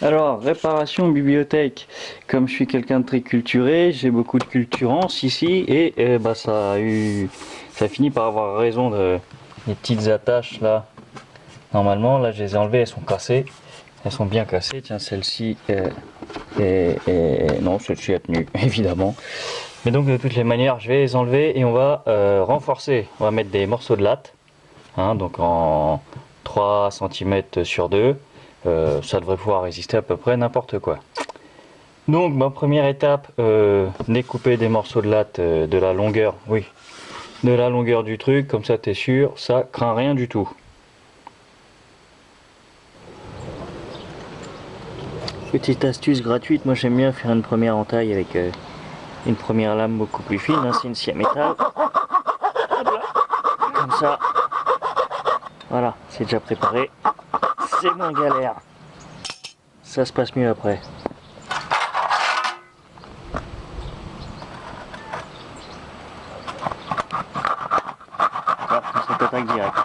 Alors, réparation bibliothèque. Comme je suis quelqu'un de très culturé, j'ai beaucoup de culturance ici et bah ça finit par avoir raison de les petites attaches là. Normalement, là, je les ai enlevées, elles sont cassées. Elles sont bien cassées. Tiens, celle-ci non, celle-ci a tenu, évidemment. Mais donc, de toutes les manières, je vais les enlever et on va renforcer. On va mettre des morceaux de latte, hein, donc en 3 cm sur 2. Ça devrait pouvoir résister à peu près n'importe quoi. Donc ma première étape, découper des morceaux de latte de la longueur, oui, de la longueur du truc, comme ça t'es sûr, ça craint rien du tout. Petite astuce gratuite, moi j'aime bien faire une première entaille avec une première lame beaucoup plus fine, hein, c'est une scie à métal. Comme ça, voilà, c'est déjà préparé, c'est moins galère, ça se passe mieux après. Voilà, ça t'attaque direct.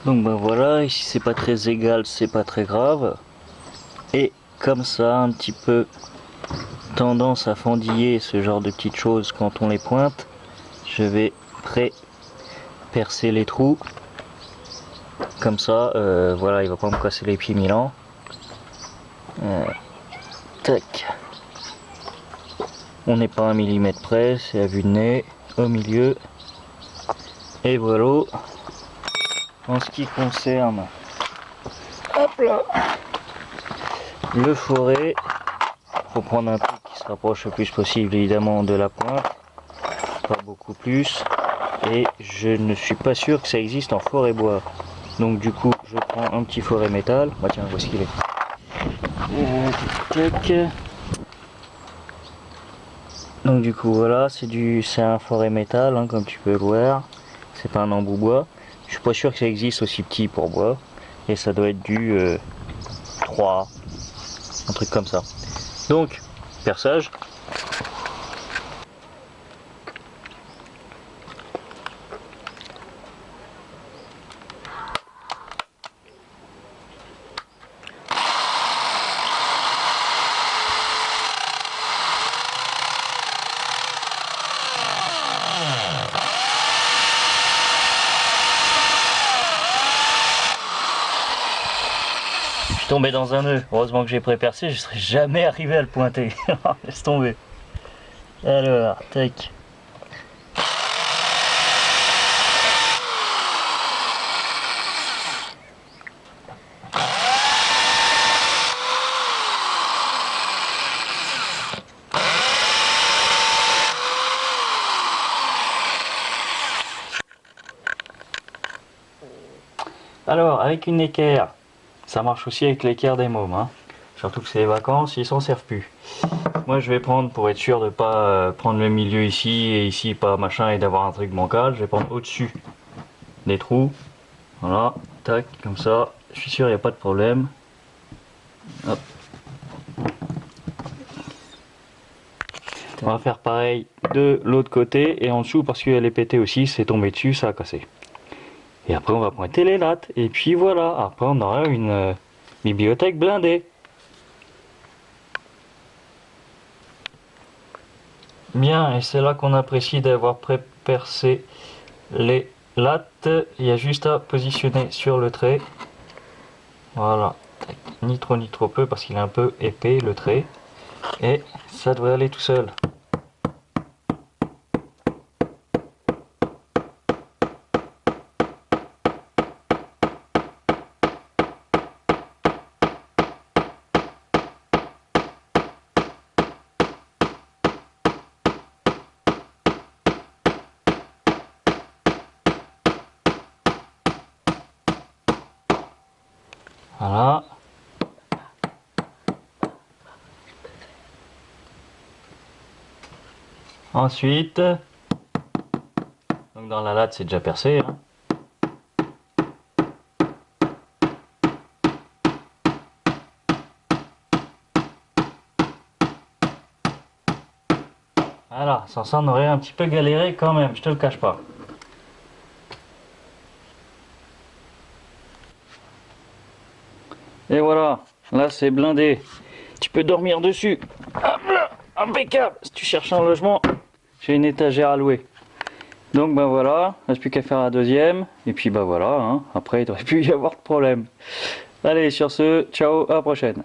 Donc ben voilà, ici c'est pas très égal, c'est pas très grave. Et comme ça, un petit peu tendance à fendiller ce genre de petites choses quand on les pointe, je vais percer les trous. Comme ça, voilà, il va pas me casser les pieds mille ans. Tac. On n'est pas à 1 millimètre près, c'est à vue de nez, au milieu. Et voilà. En ce qui concerne, hop là, le foret, faut prendre un truc qui se rapproche le plus possible évidemment de la pointe, pas beaucoup plus. Et je ne suis pas sûr que ça existe en forêt bois. Donc du coup, je prends un petit foret métal. Bah tiens, où est-ce qu'il est, tac. Donc du coup voilà, c'est un forêt métal, hein, comme tu peux le voir. C'est pas un embout bois. Je suis pas sûr que ça existe aussi petit pour bois. Et ça doit être du 3, un truc comme ça. Donc, perçage. Tombé dans un nœud. Heureusement que j'ai pré-percé, je serais jamais arrivé à le pointer. Laisse tomber. Alors, tac. Alors, avec une équerre, ça marche aussi avec l'équerre des mômes, hein. Surtout que c'est les vacances, ils s'en servent plus. Moi je vais prendre, pour être sûr de pas prendre le milieu ici et ici pas machin et d'avoir un truc bancal, je vais prendre au-dessus des trous. Voilà, tac, comme ça, je suis sûr il n'y a pas de problème. Hop. On va faire pareil de l'autre côté et en dessous parce qu'elle est pétée aussi, c'est tombé dessus, ça a cassé. Et après on va pointer les lattes et puis voilà, après on aura une bibliothèque blindée. Bien, et c'est là qu'on apprécie d'avoir pré-percé les lattes. Il y a juste à positionner sur le trait. Voilà, ni trop ni trop peu parce qu'il est un peu épais le trait. Et ça devrait aller tout seul. Voilà. Ensuite, donc dans la latte c'est déjà percé, hein. Voilà, sans ça on aurait un petit peu galéré quand même, je te le cache pas. Et voilà, là c'est blindé. Tu peux dormir dessus. Hop là, impeccable. Si tu cherches un logement, j'ai une étagère à louer. Donc ben voilà, il ne reste plus qu'à faire la deuxième. Et puis ben voilà, hein, après il ne devrait plus y avoir de problème. Allez, sur ce, ciao, à la prochaine.